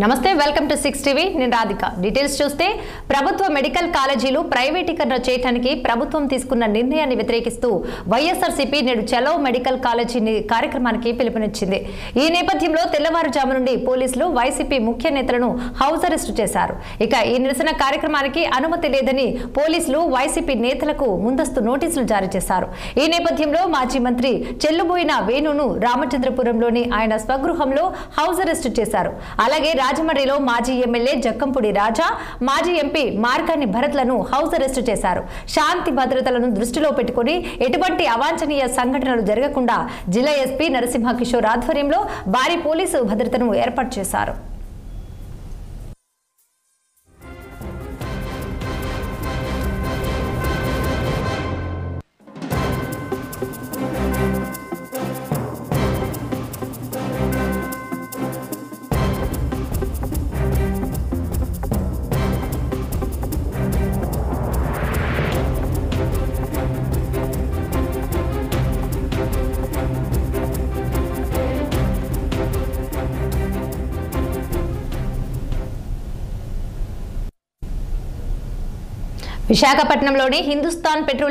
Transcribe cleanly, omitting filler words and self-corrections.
నమస్తే welcome to 6 TV నేను Radhika details చూస్తే ప్రభుత్వ మెడికల్ కాలేజీలు ప్రైవేటీకరణ చేయడానికి ప్రభుత్వం తీసుకున్న నిర్ణయాన్ని వ్యతిరేకిస్తూ వైఎస్ఆర్సీపీ నేడు చలో మెడికల్ కాలేజీ కార్యక్రమానికి పిలుపునిచ్చింది। ఈ నేపథ్యంలో తెల్లవారుజాము నుండి పోలీసులు వైసీపీ ముఖ్య నేతలను హౌస్ అరెస్ట్ చేశారు। ఇక ఈ నిరసన కార్యక్రమానికి అనుమతి లేదని పోలీసులు వైసీపీ నేతలకు ముందస్తు నోటీసులు జారీ చేశారు। ఈ నేపథ్యంలో మాజీ మంత్రి చెల్లుబోయిన వేణును రామచంద్రపురంలోని ఆయన స్వగృహంలో హౌస్ అరెస్ట్ చేశారు। అలాగే రాజమండ్రిలో మాజీ ఎమ్మెల్యే జక్కంపూడి రాజా, మాజీ ఎంపీ మార్కాని భరత్లను హౌస్ అరెస్ట్ చేశారు। శాంతి భద్రతలను దృష్టిలో పెట్టుకుని ఎటువంటి అవాంఛనీయ సంఘటనలు జరగకుండా జిల్లా ఎస్పీ నరసింహ కిషోర్ ఆధ్వర్యంలో భారీ పోలీసు భద్రతను ఏర్పాటు చేశారు। విశాఖపట్నంలోని హిందుస్థాన్ పెట్రోలియం